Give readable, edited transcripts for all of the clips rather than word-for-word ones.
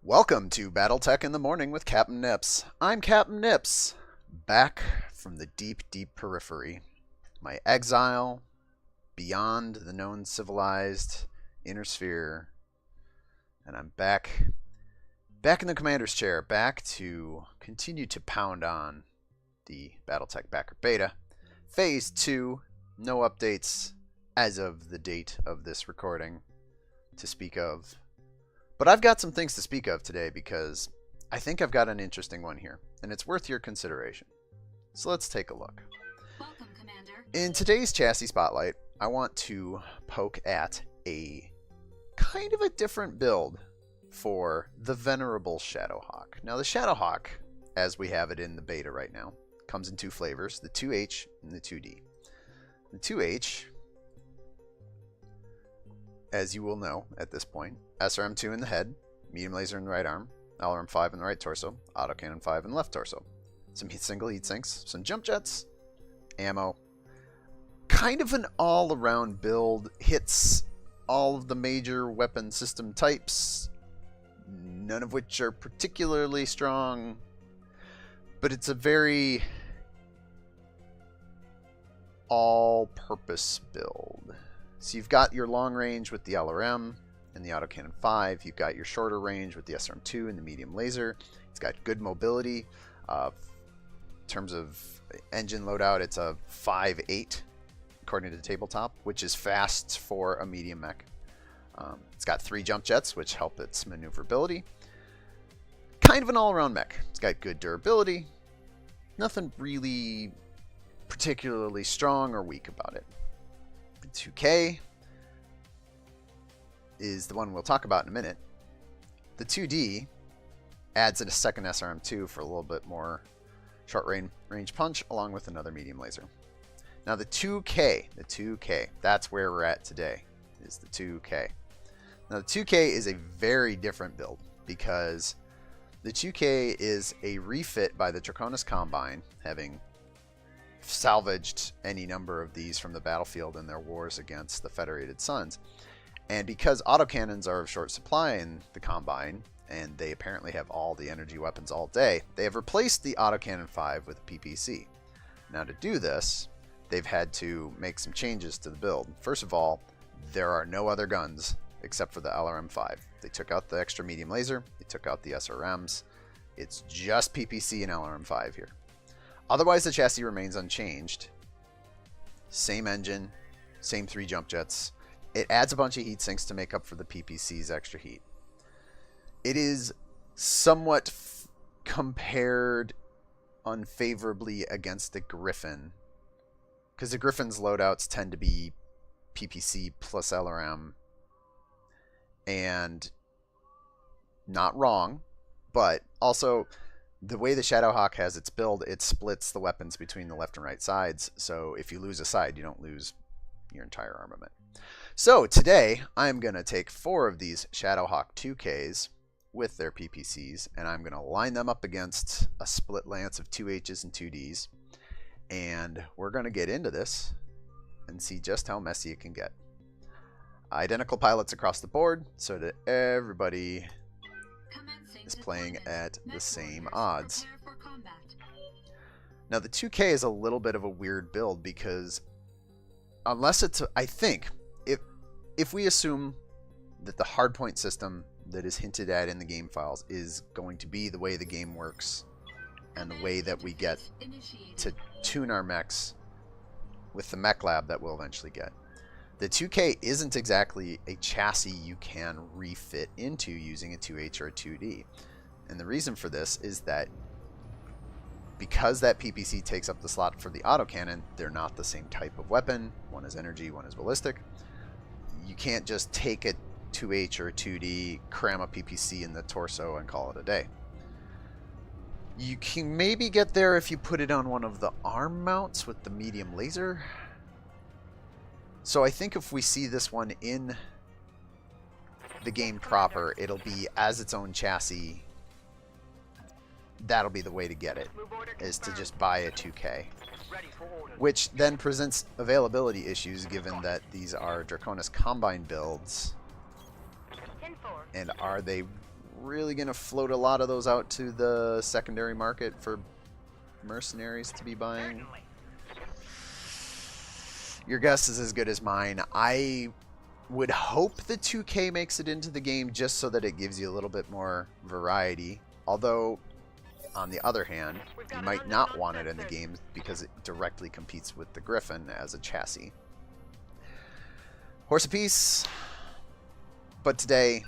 Welcome to BattleTech in the Morning with Captain Nips. I'm Captain Nips, back from the deep, deep periphery. My exile beyond the known civilized inner sphere. And I'm back in the commander's chair, back to continue to pound on the BattleTech Backer Beta. Phase 2, no updates as of the date of this recording to speak of. But I've got some things to speak of today because I think I've got an interesting one here, and it's worth your consideration. So let's take a look. Welcome, Commander. In today's chassis spotlight, I want to poke at a kind of a different build for the venerable Shadowhawk. Now the Shadowhawk, as we have it in the beta right now, comes in two flavors, the 2H and the 2D. The 2H, as you will know at this point, SRM2 in the head, medium laser in the right arm, LRM5 in the right torso, autocannon 5 in the left torso. Some single heat sinks, some jump jets, ammo. Kind of an all-around build, hits all of the major weapon system types, none of which are particularly strong, but it's a very all-purpose build. So you've got your long range with the LRM and the autocannon 5. You've got your shorter range with the SRM2 and the medium laser. It's got good mobility. In terms of engine loadout, it's a 5.8 according to the tabletop, which is fast for a medium mech. It's got 3 jump jets, which help its maneuverability. Kind of an all-around mech. It's got good durability. Nothing really particularly strong or weak about it. 2K is the one we'll talk about in a minute. The 2D adds in a second SRM2 for a little bit more short range punch, along with another medium laser. Now the 2K, that's where we're at today, is the 2K. Now the 2K is a very different build because the 2K is a refit by the Draconis Combine, having salvaged any number of these from the battlefield in their wars against the Federated Suns. And because autocannons are of short supply in the Combine, and they apparently have all the energy weapons all day, they have replaced the autocannon 5 with PPC. Now to do this, they've had to make some changes to the build. First of all, there are no other guns except for the LRM5. They took out the extra medium laser, they took out the SRMs. It's just PPC and LRM5 here. Otherwise, the chassis remains unchanged. Same engine, same 3 jump jets. It adds a bunch of heat sinks to make up for the PPC's extra heat. It is somewhat compared unfavorably against the Griffin, because the Griffin's loadouts tend to be PPC plus LRM, and not wrong, but also the way the Shadowhawk has its build, it splits the weapons between the left and right sides, so if you lose a side, you don't lose your entire armament. So today, I'm going to take 4 of these Shadowhawk 2Ks with their PPCs, and I'm going to line them up against a split lance of 2Hs and 2Ds, and we're going to get into this and see just how messy it can get. Identical pilots across the board, so that everybody is playing at the same odds. Now the 2K is a little bit of a weird build because unless it's, I think, if we assume that the hardpoint system that is hinted at in the game files is going to be the way the game works and the way that we get to tune our mechs with the mech lab that we'll eventually get. The 2K isn't exactly a chassis you can refit into using a 2H or a 2D. And the reason for this is that because that PPC takes up the slot for the autocannon, they're not the same type of weapon. One is energy, one is ballistic. You can't just take a 2H or a 2D, cram a PPC in the torso, and call it a day. You can maybe get there if you put it on one of the arm mounts with the medium laser. So I think if we see this one in the game proper, it'll be as its own chassis. That'll be the way to get it, is to just buy a 2K. Which then presents availability issues given that these are Draconis Combine builds. And are they really going to float a lot of those out to the secondary market for mercenaries to be buying. Your guess is as good as mine. I would hope the 2K makes it into the game just so that it gives you a little bit more variety. Although, on the other hand, you might not want it in the game because it directly competes with the Griffin as a chassis. Horse apiece. But today,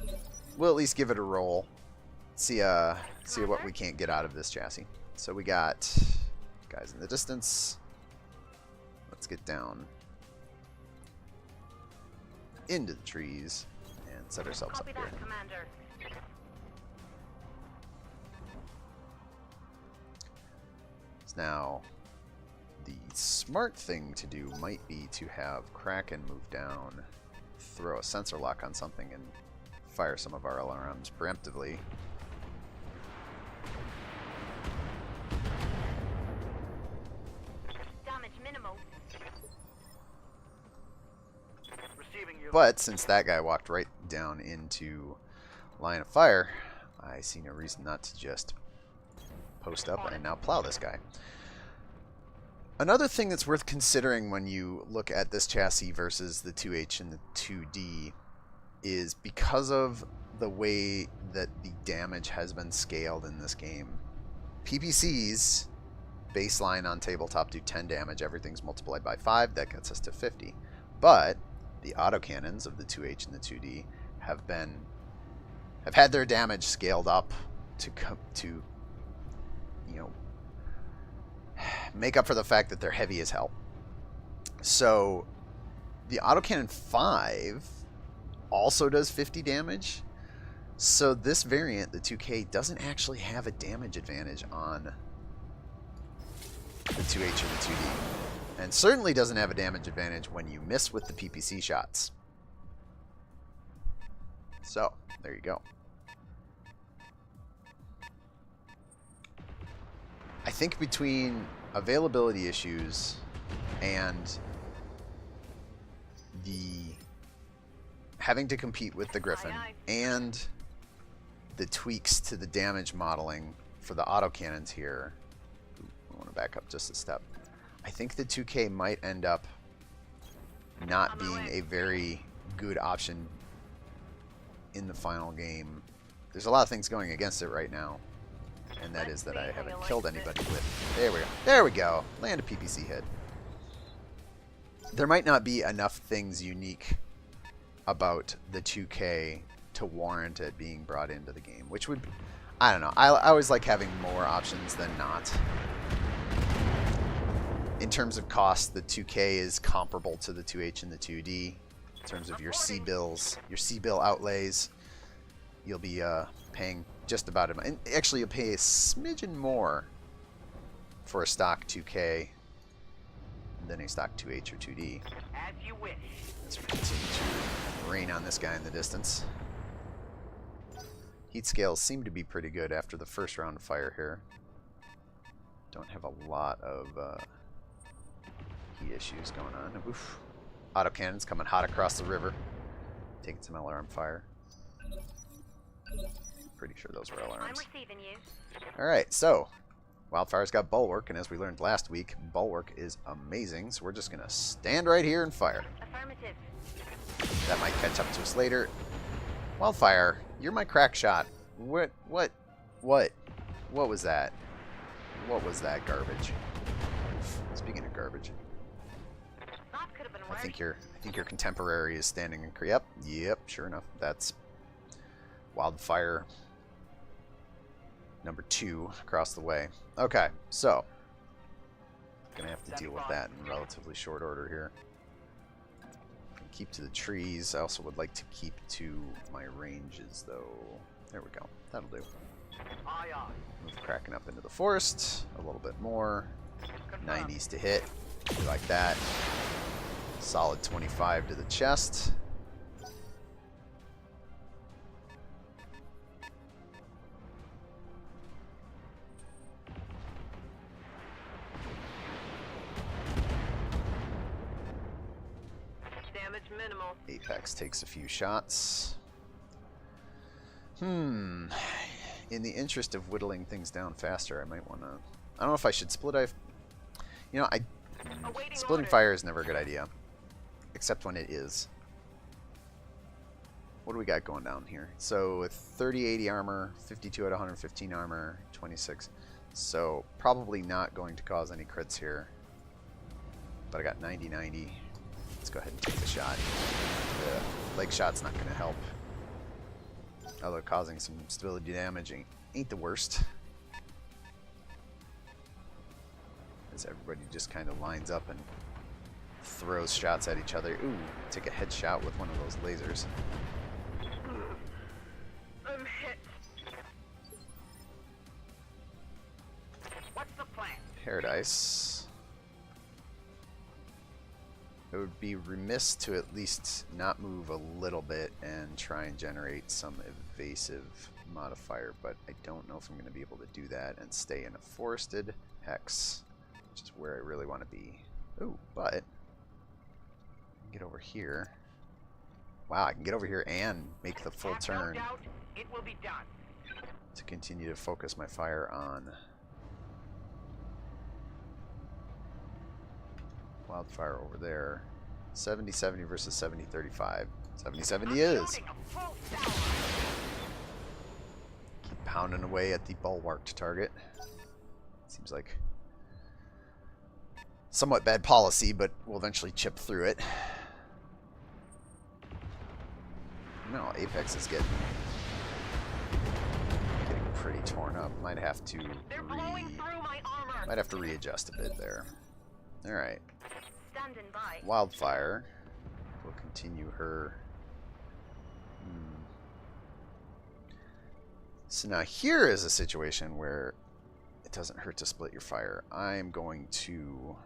we'll at least give it a roll. See what we can't get out of this chassis. So we got guys in the distance. Let's get down into the trees and set ourselves up here. So now, the smart thing to do might be to have Kraken move down, throw a sensor lock on something, and fire some of our alarms preemptively. Damage minimal. But since that guy walked right down into line of fire, I see no reason not to just post up and now plow this guy. Another thing that's worth considering when you look at this chassis versus the 2H and the 2D is because of the way that the damage has been scaled in this game. PPCs baseline on tabletop do 10 damage, everything's multiplied by 5, that gets us to 50. But the autocannons of the 2H and the 2D have had their damage scaled up to you know, make up for the fact that they're heavy as hell. So the autocannon 5 also does 50 damage. So this variant, the 2K, doesn't actually have a damage advantage on the 2H or the 2D. And certainly doesn't have a damage advantage when you miss with the PPC shots. So, there you go. I think between availability issues and the having to compete with the Griffin and the tweaks to the damage modeling for the autocannons here, I want to back up just a step. I think the 2K might end up not being a very good option in the final game. There's a lot of things going against it right now, and that is that I haven't killed anybody with. There we go. There we go. Land a PPC hit. There might not be enough things unique about the 2K to warrant it being brought into the game, which would, I don't know. I always like having more options than not. In terms of cost, the 2K is comparable to the 2H and the 2D. In terms of your C-bill outlays, you'll be paying just about it. And actually, you'll pay a smidgen more for a stock 2K than a stock 2H or 2D. As you wish. Let's continue to rain on this guy in the distance. Heat scales seem to be pretty good after the first round of fire here. Don't have a lot of heat issues going on. Oof. Autocannons coming hot across the river. Taking some alarm fire. Pretty sure those were alarms. I'm receiving you. Alright, so Wildfire's got Bulwark, and as we learned last week, Bulwark is amazing, so we're just going to stand right here and fire. Affirmative. That might catch up to us later. Wildfire, you're my crack shot. What was that? What was that garbage? Speaking of garbage, That could have been I worse. think your contemporary is standing in. Yep, sure enough, that's Wildfire number 2 across the way. Okay, so gonna have to deal with that in relatively short order here. Keep to the trees. I also would like to keep to my ranges, though. There we go. That'll do. Aye, aye. Move Kraken up into the forest. A little bit more. 90s to hit. Like that. Solid 25 to the chest. Damage minimal. Apex takes a few shots. In the interest of whittling things down faster, I might want to... I don't know if I should split... You know, splitting fire is never a good idea. Except when it is. What do we got going down here? So, with 30-80 armor, 52 out of 115 armor, 26. So, probably not going to cause any crits here. But I got 90-90. Let's go ahead and take the shot. The leg shot's not going to help. Although causing some stability damage ain't the worst. As everybody just kind of lines up and throws shots at each other. Ooh, take a headshot with one of those lasers. I'm hit. What's the plan? Paradise. It would be remiss to at least not move a little bit and try and generate some evasive modifier, but I don't know if I'm going to be able to do that and stay in a forested hex, which is where I really want to be. Ooh, but I can get over here. Wow, I can get over here and make the full turn No doubt it will be done. to continue to focus my fire on wildfire over there. 70-70 versus 70-35. 70-70 is. Keep pounding away at the bulwarked target. Seems like somewhat bad policy, but we'll eventually chip through it. No, Apex is getting pretty torn up. Might have to readjust a bit there. All right. Standing by. Wildfire will continue her. So now here is a situation where it doesn't hurt to split your fire. I'm going to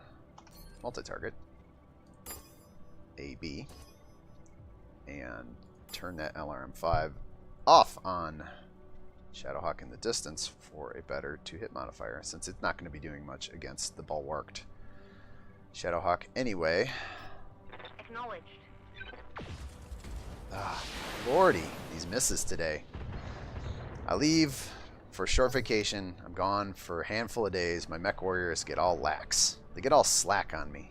multi-target AB and turn that LRM-5 off on Shadowhawk in the distance for a better 2-hit modifier, since it's not going to be doing much against the bulwarked Shadowhawk anyway. Acknowledged. Ah, lordy, these misses today. I leave for a short vacation. I'm gone for a handful of days. My mech warriors get all lax. They get all slack on me.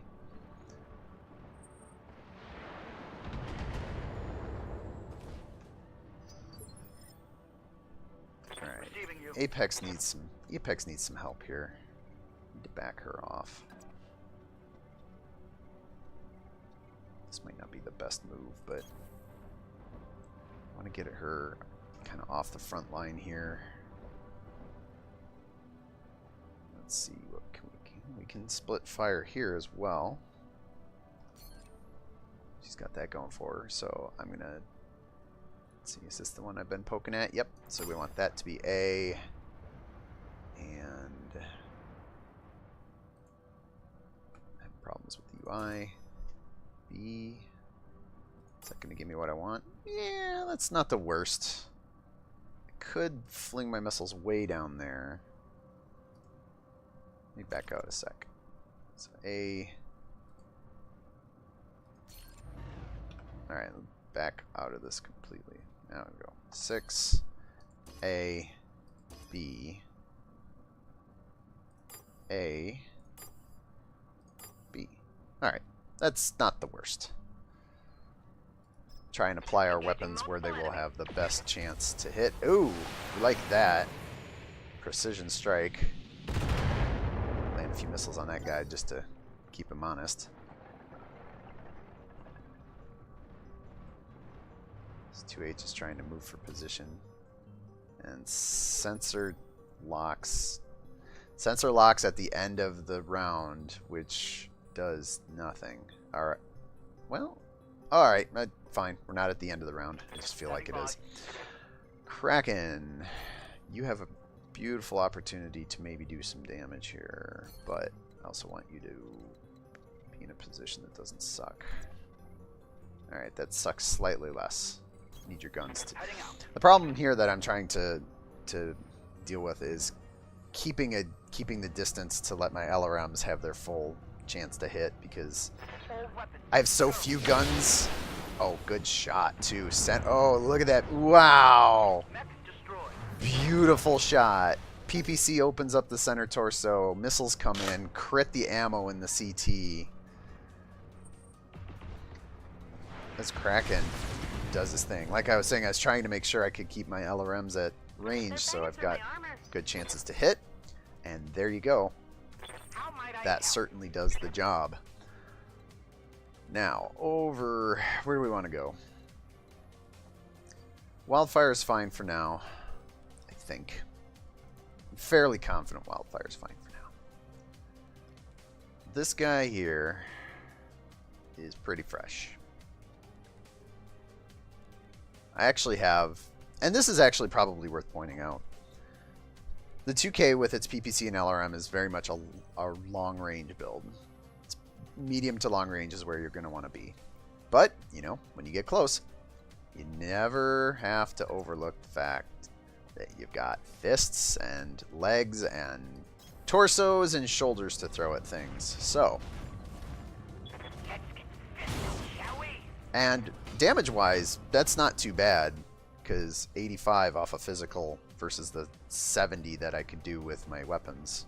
All right. Apex needs some help here. Need to back her off. This might not be the best move, but I want to get her kind of off the front line here. Let's see what we can split fire here as well. She's got that going for her, so I'm gonna see. Is this the one I've been poking at? Yep. So we want that to be A, and I have problems with the UI. B. Is that going to give me what I want? Yeah, that's not the worst. I could fling my missiles way down there. Let me back out a sec. So A. Alright, back out of this completely. Now we go. 6. A. B. A. B. Alright. That's not the worst. Try and apply our weapons where they will have the best chance to hit. Ooh, we like that. Precision strike. Land a few missiles on that guy just to keep him honest. This 2H is trying to move for position. And sensor locks. Sensor locks at the end of the round, which does nothing. Alright. Well, alright. Fine. We're not at the end of the round. I just feel like it is. Kraken. You have a beautiful opportunity to maybe do some damage here, but I also want you to be in a position that doesn't suck. Alright, that sucks slightly less. Need your guns to... The problem here that I'm trying to deal with is keeping the distance to let my LRMs have their full chance to hit, because I have so few guns. Oh, good shot too. Oh, look at that. Wow. Beautiful shot. PPC opens up the center torso. Missiles come in. Crit the ammo in the CT. This Kraken does his thing. Like I was saying, I was trying to make sure I could keep my LRMs at range, so I've got good chances to hit. And there you go. That certainly does the job. Now, over... where do we want to go? Wildfire is fine for now, I think. I'm fairly confident Wildfire is fine for now. This guy here is pretty fresh. I actually have... and this is actually probably worth pointing out. The 2K with its PPC and LRM is very much a long-range build. It's medium to long range is where you're going to want to be. But, you know, when you get close, you never have to overlook the fact that you've got fists and legs and torsos and shoulders to throw at things. So, and damage-wise, that's not too bad, because 85 off a physical versus the 70 that I could do with my weapons.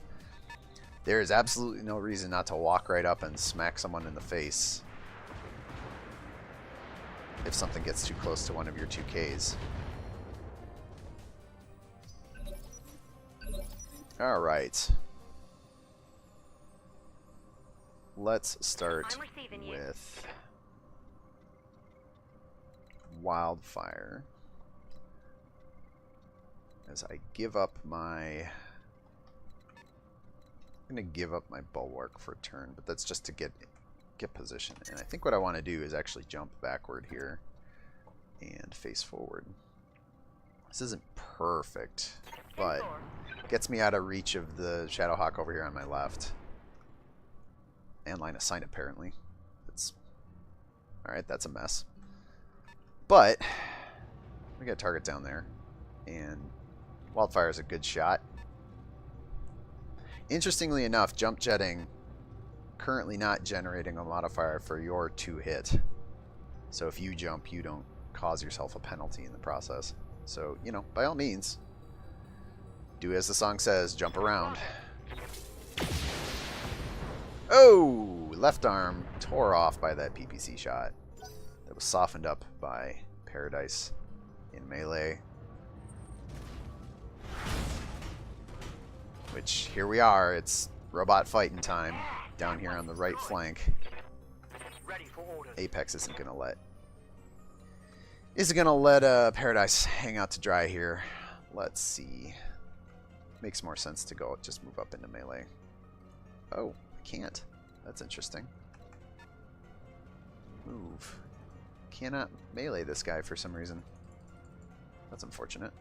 There is absolutely no reason not to walk right up and smack someone in the face if something gets too close to one of your 2Ks. Alright. Let's start with Wildfire. As I give up my... I'm going to give up my Bulwark for a turn, but that's just to get position. And I think what I want to do is actually jump backward here and face forward. This isn't perfect, but gets me out of reach of the Shadowhawk over here on my left. And line of sight, apparently. It's... alright, that's a mess. But we got a target down there, and Wildfire is a good shot. Interestingly enough, jump jetting currently not generating a modifier for your 2-hit. So if you jump, you don't cause yourself a penalty in the process. So, you know, by all means, do as the song says, jump around. Oh! Left arm tore off by that PPC shot. That was softened up by Paradise in melee. Which, here we are, it's robot fighting time down here on the right flank. Apex isn't gonna let Paradise hang out to dry here. Let's see. Makes more sense to go just move up into melee. Oh, I can't. That's interesting. Move. Cannot melee this guy for some reason. That's unfortunate.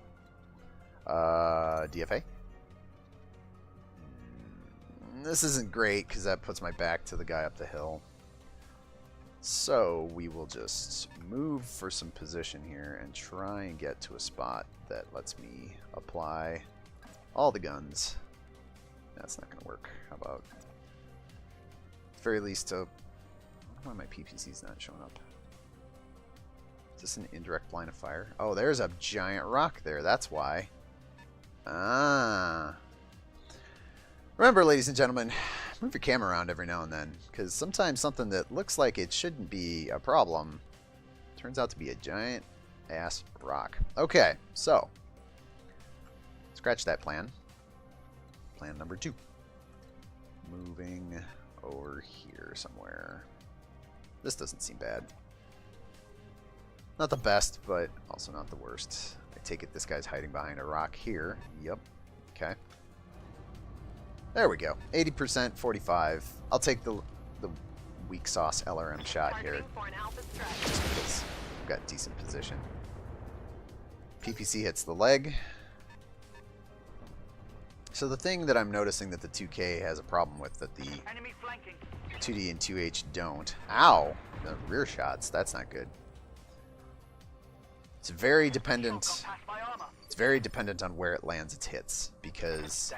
DFA. This isn't great because that puts my back to the guy up the hill. So we will just move for some position here and try and get to a spot that lets me apply all the guns. That's not going to work. How about, at the very least, why my PPC's not showing up? Is this an indirect line of fire? Oh, there's a giant rock there. That's why. Ah. Remember, ladies and gentlemen, move your camera around every now and then, because sometimes something that looks like it shouldn't be a problem turns out to be a giant ass rock. Okay, so scratch that plan. Plan number 2. Moving over here somewhere. This doesn't seem bad. Not the best, but also not the worst. I take it this guy's hiding behind a rock here. Yep. Okay. There we go. 80%, 45. I'll take the weak sauce LRM shot here. Just because I've got decent position. PPC hits the leg. So the thing that I'm noticing that the 2K has a problem with that the 2D and 2H don't. Ow! The rear shots. That's not good. It's very dependent. It's very dependent on where it lands its hits, because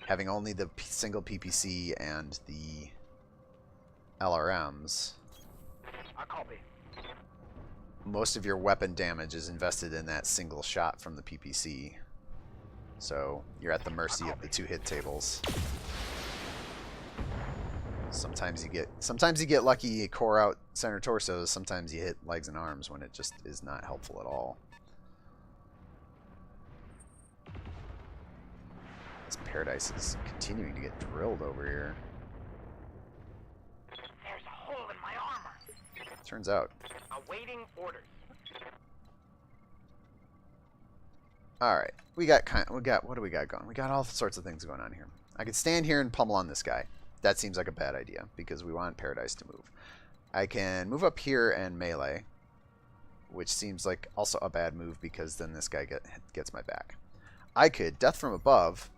having only the single PPC and the LRMs, most of your weapon damage is invested in that single shot from the PPC. So you're at the mercy of the 2-hit tables. Sometimes you get lucky, you core out center torsos. Sometimes you hit legs and arms when it just is not helpful at all. This Paradise is continuing to get drilled over here. There's a hole in my armor. Turns out. Awaiting orders. All right, what do we got going? We got all sorts of things going on here. I could stand here and pummel on this guy. That seems like a bad idea because we want Paradise to move. I can move up here and melee, which seems like also a bad move because then this guy gets my back. I could Death from Above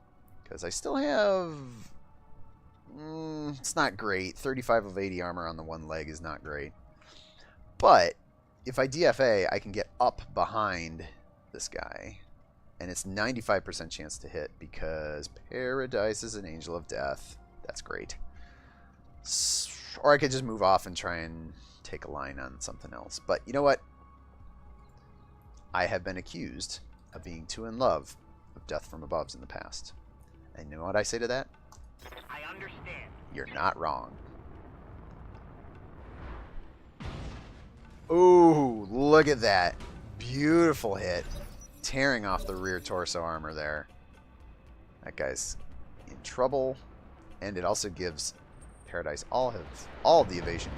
because I still have... it's not great. 35 of 80 armor on the one leg is not great. But if I DFA, I can get up behind this guy. And it's 95% chance to hit because Paradise is an angel of death. That's great. Or I could just move off and try and take a line on something else. But you know what? I have been accused of being too in love of Death from Aboves in the past. And you know what I say to that? I understand. You're not wrong. Ooh, look at that. Beautiful hit. Tearing off the rear torso armor there. That guy's in trouble. And it also gives Paradise all of the evasion.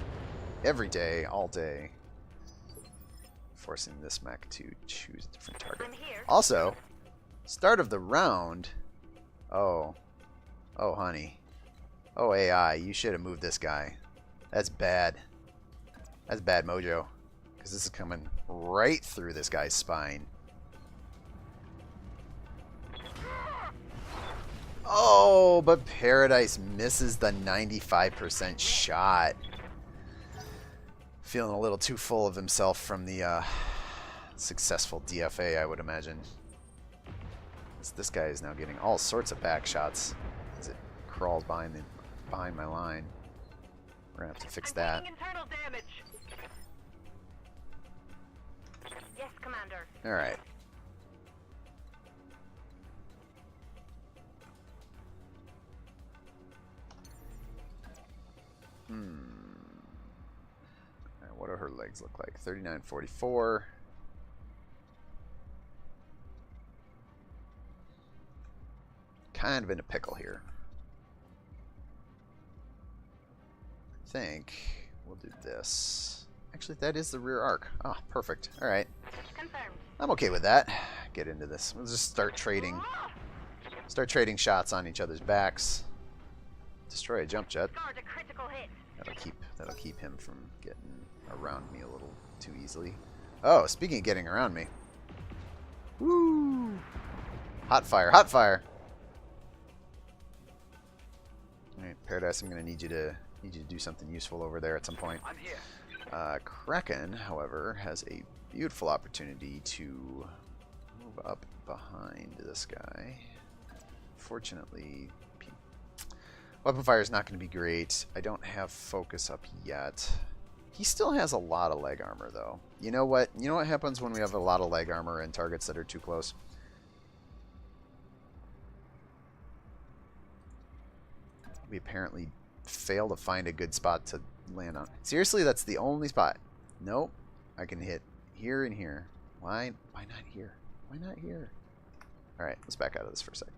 Every day, all day. Forcing this mech to choose a different target. I'm here. Also, start of the round. Oh, honey. Oh, AI, you should have moved this guy. That's bad. That's bad mojo. Because this is coming right through this guy's spine. Oh, but Paradise misses the 95% shot. Feeling a little too full of himself from the successful DFA, I would imagine. This guy is now getting all sorts of back shots as it crawls behind my line. We're gonna have to fix that. Internal damage. Yes, Commander. All right. Alright, what do her legs look like? 39.44. Kind of in a pickle here. I think we'll do this. Actually, that is the rear arc. Ah, perfect. Alright. Confirmed. I'm okay with that. Get into this. We'll just start trading. Start trading shots on each other's backs. Destroy a jump jet. Scored a critical hit. That'll keep him from getting around me a little too easily. Oh, speaking of getting around me. Woo! Hot fire, hot fire. Alright, Paradise, I'm gonna need you to do something useful over there at some point. I'm here. Kraken, however, has a beautiful opportunity to move up behind this guy. Fortunately, weapon fire is not going to be great. I don't have focus up yet. He still has a lot of leg armor, though. You know what? You know what happens when we have a lot of leg armor and targets that are too close? We apparently fail to find a good spot to land on. Seriously, that's the only spot. Nope. I can hit here and here. Why not here? Why not here? Alright, let's back out of this for a sec.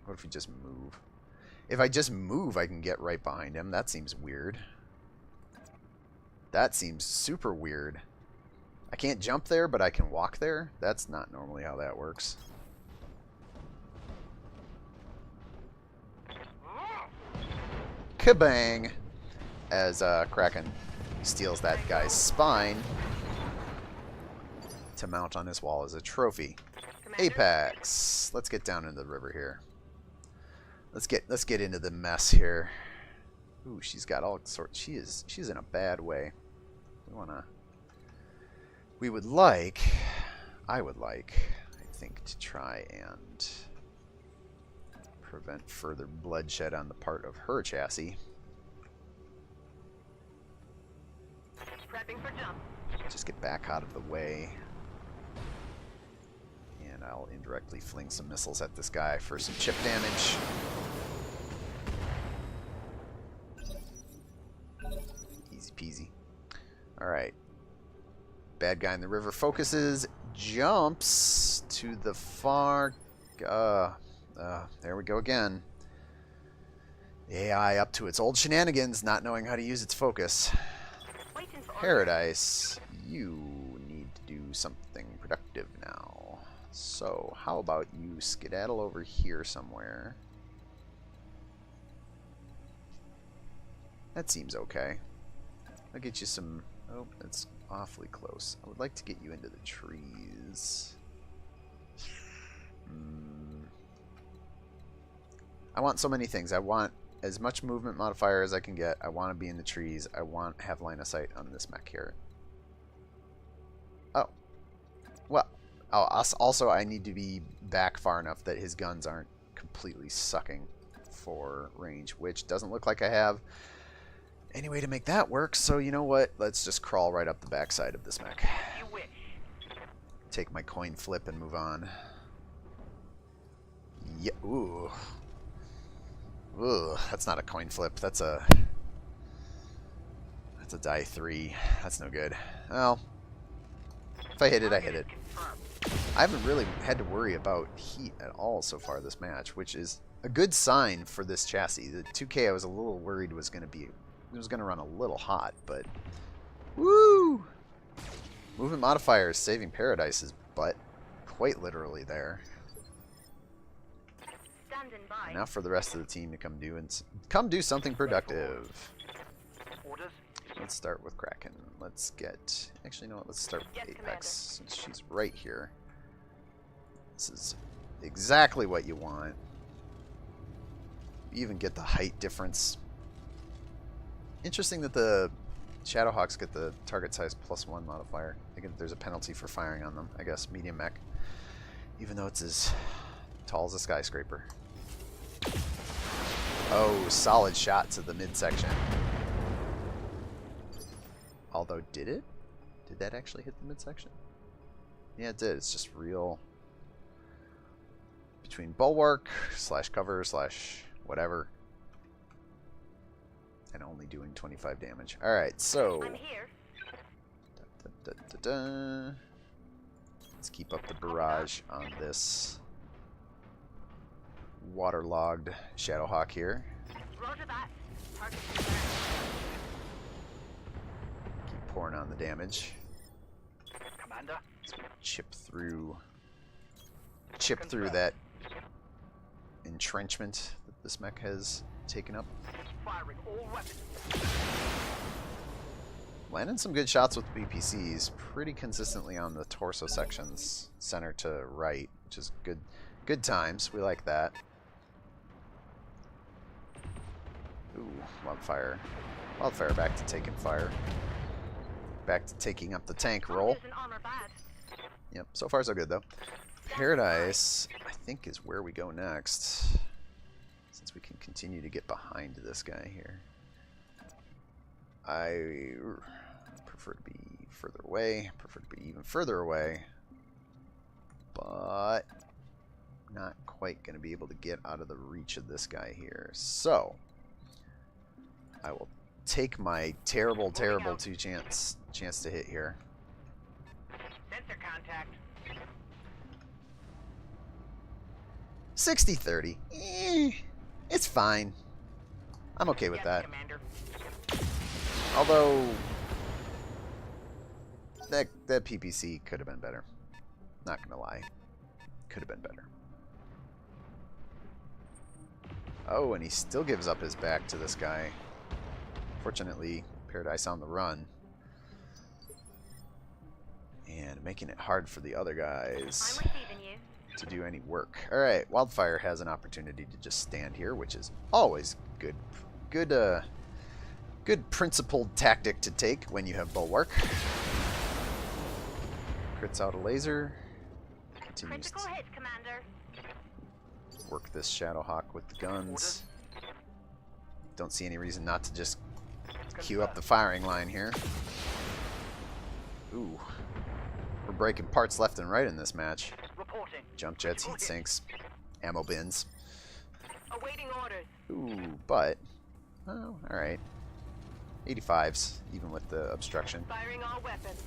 What if we just move? If I just move, I can get right behind him. That seems weird. That seems super weird. I can't jump there, but I can walk there? That's not normally how that works. Kabang! As Kraken steals that guy's spine to mount on his wall as a trophy. Commander? Apex! Let's get down into the river here. Let's get into the mess here. Ooh, she's got all sorts. She's in a bad way. I would like, I think, to try and prevent further bloodshed on the part of her chassis. Prepping for jump. Just get back out of the way. And I'll indirectly fling some missiles at this guy for some chip damage. Easy peasy. Alright. Bad guy in the river focuses, jumps to the far... there we go again. AI up to its old shenanigans, not knowing how to use its focus. Paradise, you need to do something productive now. So, how about you skedaddle over here somewhere? That seems okay. I'll get you some... Oh, that's awfully close. I would like to get you into the trees. I want so many things. I want as much movement modifier as I can get. I want to be in the trees. I want to have line of sight on this mech here. Oh. Well. Oh, also, I need to be back far enough that his guns aren't completely sucking for range, which doesn't look like I have any way to make that work. So, you know what? Let's just crawl right up the backside of this mech. Take my coin flip and move on. Yeah. Ooh. Ooh, that's not a coin flip. That's a die 3. That's no good. Well, if I hit it, I hit it. I haven't really had to worry about heat at all so far this match, which is a good sign for this chassis. The 2K I was a little worried was going to run a little hot, but woo! Movement modifier is saving Paradise's butt quite literally there. And now for the rest of the team to come do something productive. Let's start with Kraken. Let's get... Actually, you know what? Let's start with Apex, since she's right here. This is exactly what you want. You even get the height difference. Interesting that the Shadowhawks get the target size +1 modifier. I think there's a penalty for firing on them. I guess medium mech. Even though it's as tall as a skyscraper. Oh, solid shot to the midsection. Although, did it? Did that actually hit the midsection? Yeah, it did. It's just real... Between bulwark, / cover, / whatever. And only doing 25 damage. Alright, so... I'm here. Let's keep up the barrage on this waterlogged Shadowhawk here. Roger that. Target Keep pouring on the damage. Commander. So chip through that entrenchment that this mech has taken up. Firing all weapons. Landing some good shots with BPCs pretty consistently on the torso sections, center to right, which is good times. We like that. Ooh, wildfire. Wildfire back to taking fire. Back to taking up the tank roll. Yep, so far so good though. Paradise, I think, is where we go next. Since we can continue to get behind this guy here. I prefer to be further away. Prefer to be even further away. But not quite going to be able to get out of the reach of this guy here. So, I will take my terrible 2 chance to hit here. Sensor contact. 60-30. It's fine. I'm okay with that. Commander. Although that PPC could have been better. Not gonna lie. Could have been better. Oh, and he still gives up his back to this guy. Fortunately, Paradise on the run. And making it hard for the other guys I'm receiving you. to do any work. Alright, Wildfire has an opportunity to just stand here, which is always good principled tactic to take when you have Bulwark. Crits out a laser. Continues Critical hit, Commander. to work this Shadowhawk with the guns. Don't see any reason not to just queue up the firing line here. Ooh. We're breaking parts left and right in this match. Reporting. Jump jets, heat sinks, ammo bins. Awaiting orders. Ooh, but... Oh, alright. 85s, even with the obstruction. Firing all weapons.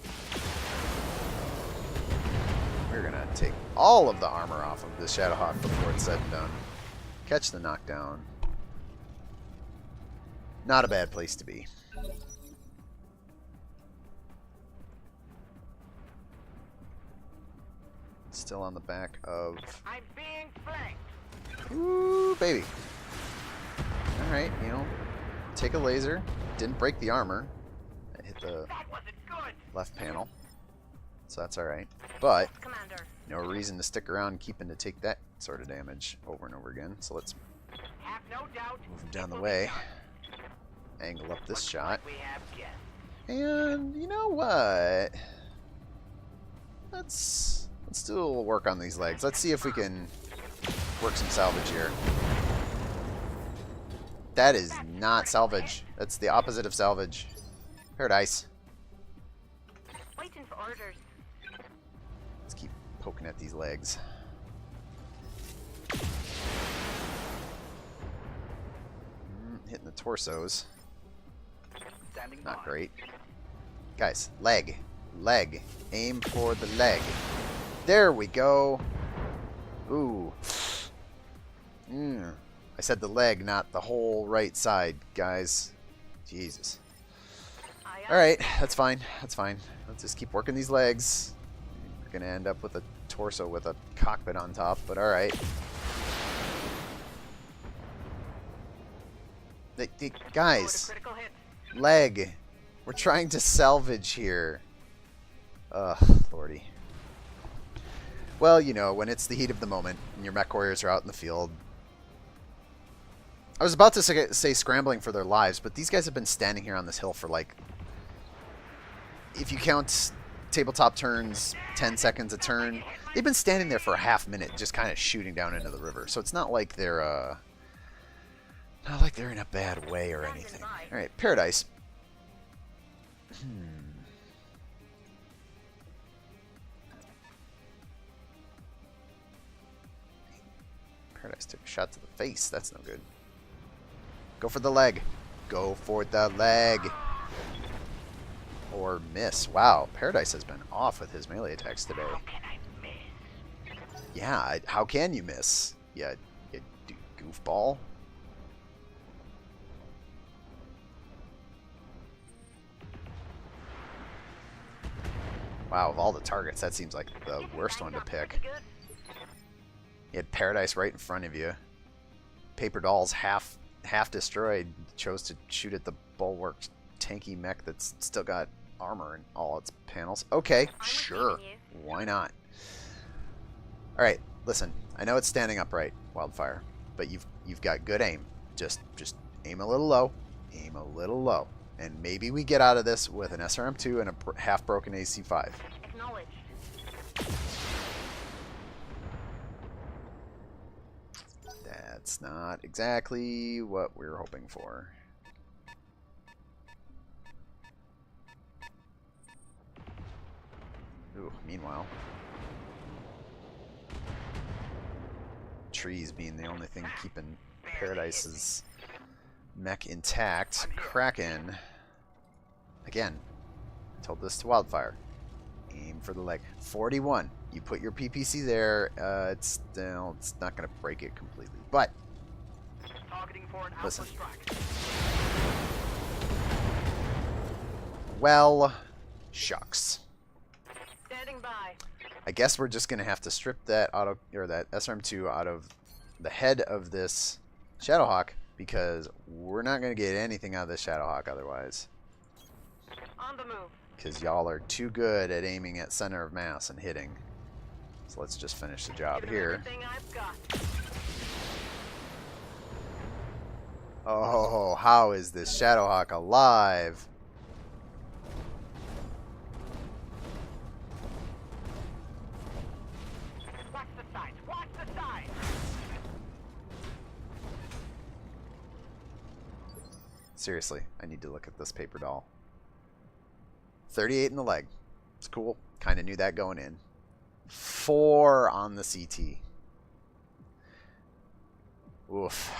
We're gonna take all of the armor off of this Shadowhawk before it's said and done. Catch the knockdown. Not a bad place to be. Still on the back of... I'm being flanked. Ooh, baby. Alright, you know, take a laser. Didn't break the armor. It hit the That wasn't good. left panel. So that's alright. But, Commander. no reason to stick around keeping to take that sort of damage over and over again. So let's Have no doubt. move him down the way. Angle up this shot. We have guests. And, you know what? Let's do a little work on these legs. Let's see if we can work some salvage here. That is not salvage. That's the opposite of salvage. Paradise. Waiting for orders. Let's keep poking at these legs. Hitting the torsos. Standing Not by. great. Guys, leg. Leg. Aim for the leg. There we go. Ooh. I said the leg, not the whole right side, guys. Jesus. Alright, that's fine. That's fine. Let's just keep working these legs. We're going to end up with a torso with a cockpit on top, but alright. Guys, Critical hit. leg. We're trying to salvage here. Ugh, lordy. Well, you know, when it's the heat of the moment and your mech warriors are out in the field. I was about to say scrambling for their lives, but these guys have been standing here on this hill for like, if you count tabletop turns, 10 seconds a turn, they've been standing there for a half minute just kind of shooting down into the river. So it's not like they're in a bad way or anything. All right, Paradise. Paradise took a shot to the face. That's no good. Go for the leg. Go for the leg. Or miss. Wow, Paradise has been off with his melee attacks today. How can I miss? Yeah, how can you miss? You goofball. Wow, of all the targets, that seems like the worst one to pick. You had Paradise right in front of you. Paper Doll's half destroyed. Chose to shoot at the bulwark tanky mech that's still got armor in all its panels. Okay, sure. Why not? Alright, listen. I know it's standing upright, Wildfire, but you've got good aim. Just aim a little low. Aim a little low. And maybe we get out of this with an SRM-2 and a half-broken AC-5. Acknowledged. That's not exactly what we were hoping for. Ooh, meanwhile. Trees being the only thing keeping Paradise's mech intact. Kraken. Again, I told this to Wildfire. Aim for the leg. 41. You put your PPC there. It's not going to break it completely. But Targeting for an listen. alpha strike. Well, shucks. Standing by. I guess we're just going to have to strip that that SRM-2 out of the head of this Shadowhawk, because we're not going to get anything out of this Shadowhawk otherwise. On the move. Because y'all are too good at aiming at center of mass and hitting. So let's just finish the job Giving here. everything I've got. Oh, how is this Shadowhawk alive? Watch the sides. Watch the sides. Seriously, I need to look at this paper doll. 38 in the leg. It's cool. Kind of knew that going in. 4 on the CT. Oof.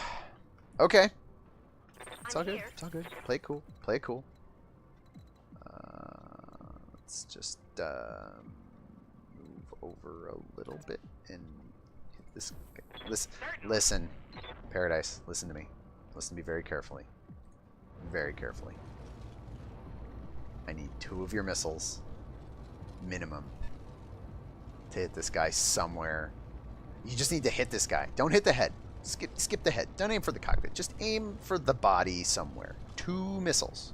Okay. It's all good. It's all good. Play it cool. Play it cool. Let's just move over a little bit and hit this. Listen, Paradise. Listen to me. Listen to me very carefully. Very carefully. I need 2 of your missiles, minimum, to hit this guy somewhere. You just need to hit this guy. Don't hit the head. Skip the head. Don't aim for the cockpit. Just aim for the body somewhere. 2 missiles.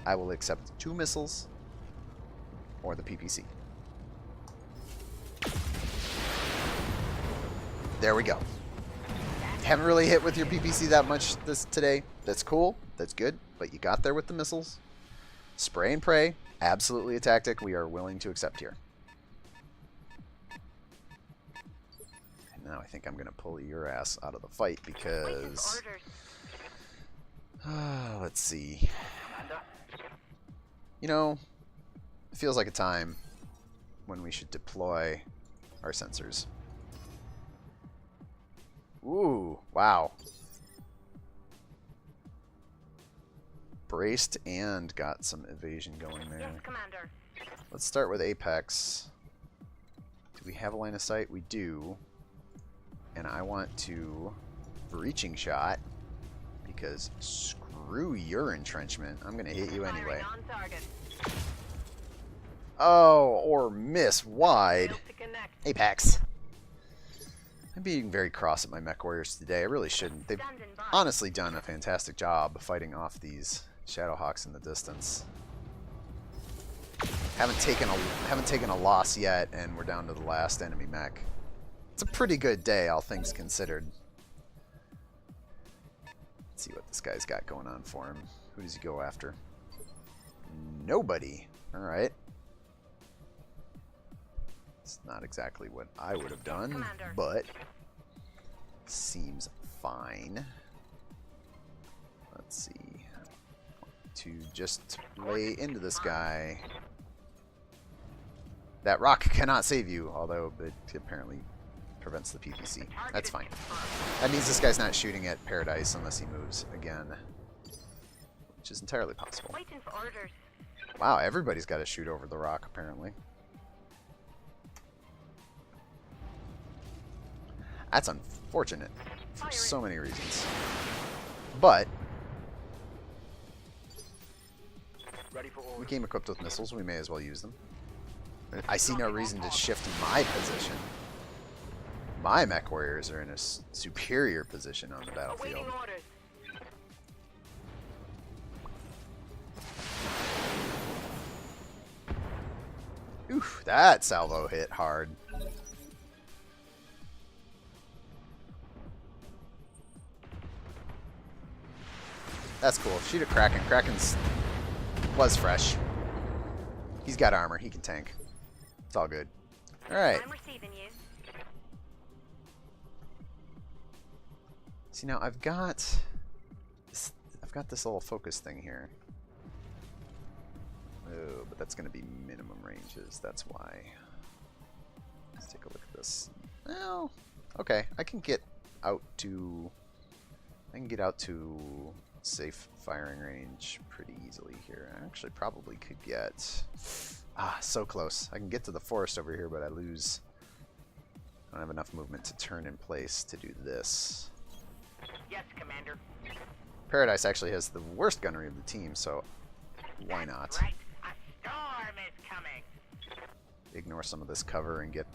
I will accept 2 missiles or the PPC. There we go. Haven't really hit with your PPC that much today. That's cool. That's good. But you got there with the missiles. Spray and pray. Absolutely a tactic we are willing to accept here. And now I think I'm going to pull your ass out of the fight because... let's see. You know, it feels like a time when we should deploy our sensors. Ooh, wow. Braced and got some evasion going there. Yes, Commander. Let's start with Apex. Do we have a line of sight? We do. And I want to breaching shot because screw your entrenchment. I'm going to hit you anyway. Firing on target. Oh, or miss wide. Failed to connect. Apex. I'm being very cross at my mech warriors today. I really shouldn't. They've Standing by. honestly done a fantastic job fighting off these Shadowhawks in the distance. Haven't taken a loss yet, and we're down to the last enemy mech. It's a pretty good day, all things considered. Let's see what this guy's got going on for him. Who does he go after? Nobody. All right. It's not exactly what I would have done, Commander. but seems fine. Let's see. To just lay into this guy. That rock cannot save you, although it apparently prevents the PPC. That's fine. That means this guy's not shooting at Paradise unless he moves again, which is entirely possible. Waiting for orders. Wow, everybody's got to shoot over the rock, apparently. That's unfortunate for so many reasons. But we came equipped with missiles. We may as well use them. I see no reason to shift my position. My mech warriors are in a superior position on the battlefield. Awaiting orders. Oof, that salvo hit hard. That's cool. Shoot at Kraken. Kraken's was fresh. He's got armor. He can tank. It's all good. All right. I'm receiving you. See, now I've got this little focus thing here. Oh, but that's going to be minimum ranges. That's why. Let's take a look at this. Well, okay. I can get out to safe firing range pretty easily here. I actually probably could get... so close. I can get to the forest over here, but I lose... I don't have enough movement to turn in place to do this. Yes, Commander. Paradise actually has the worst gunnery of the team, so why not? Right. A storm is coming. Ignore some of this cover and get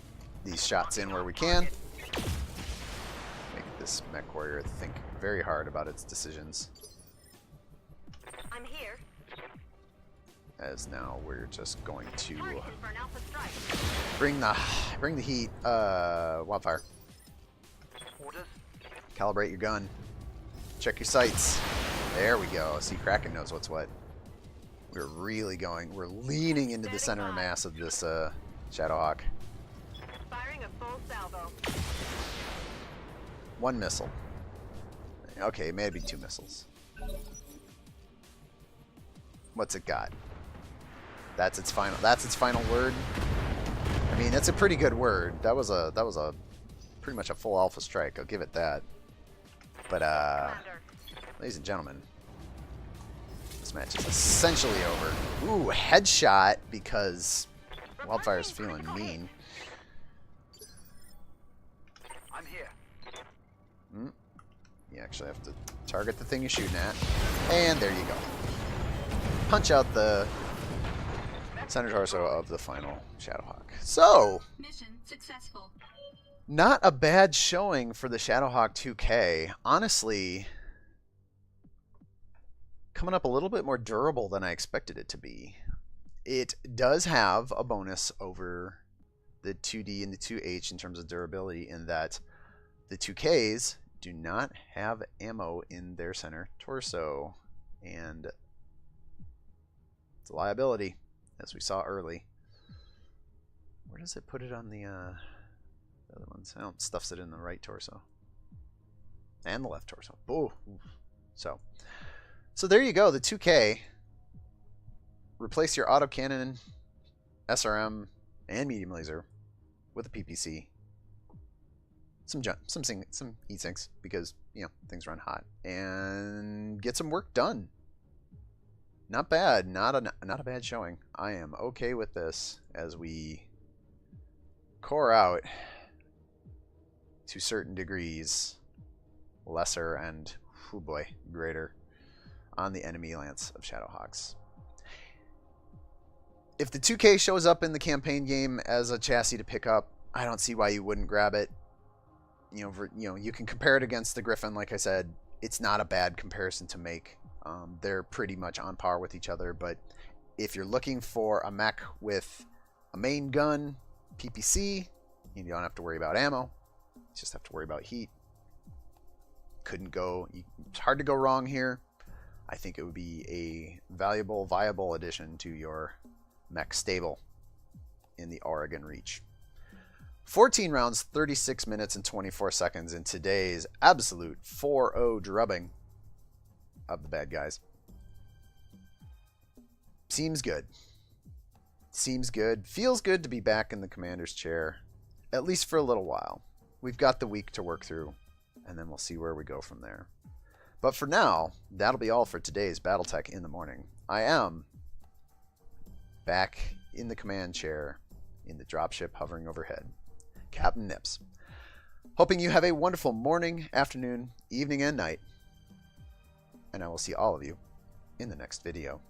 these shots in where we can. Make this mech warrior think very hard about its decisions. I'm here. As now we're just going to Targeting for an alpha strike. bring the heat. Wildfire. Orders. Calibrate your gun. Check your sights. There we go. See, Kraken knows what's what. We're really going. We're leaning into the center of mass of this Shadowhawk. Firing a full salvo. 1 missile. Okay, maybe 2 missiles. What's it got? That's its final word. I mean, that's a pretty good word. That was a pretty much a full alpha strike. I'll give it that. But Commander. ladies and gentlemen, this match is essentially over. Ooh, headshot because Wildfire's feeling mean. I'm here. You actually have to target the thing you're shooting at. And there you go. Punch out the center torso of the final Shadowhawk. So, Mission successful. not a bad showing for the Shadowhawk 2K. Honestly, coming up a little bit more durable than I expected it to be. It does have a bonus over the 2D and the 2H in terms of durability in that the 2Ks do not have ammo in their center torso. And it's a liability, as we saw early. Where does it put it on the other ones? Oh, it stuffs it in the right torso. And the left torso. Ooh. So there you go, the 2K. Replace your autocannon, SRM, and medium laser with a PPC. Some heat sinks because, you know, things run hot. And get some work done. Not bad. Not a bad showing. I am okay with this as we core out to certain degrees lesser and, oh boy, greater on the enemy lance of Shadowhawks. If the 2K shows up in the campaign game as a chassis to pick up, I don't see why you wouldn't grab it. You know, you can compare it against the Griffin. Like I said, it's not a bad comparison to make. They're pretty much on par with each other. But if you're looking for a mech with a main gun, PPC, you don't have to worry about ammo. You just have to worry about heat. It's hard to go wrong here. I think it would be a valuable, viable addition to your mech stable in the Oregon Reach. 14 rounds, 36 minutes, and 24 seconds in today's absolute 4-0 drubbing of the bad guys. Seems good. Seems good. Feels good to be back in the commander's chair, at least for a little while. We've got the week to work through, and then we'll see where we go from there. But for now, that'll be all for today's BattleTech in the morning. I am back in the command chair in the dropship hovering overhead. Captain Nips. Hoping you have a wonderful morning, afternoon, evening, and night. And I will see all of you in the next video.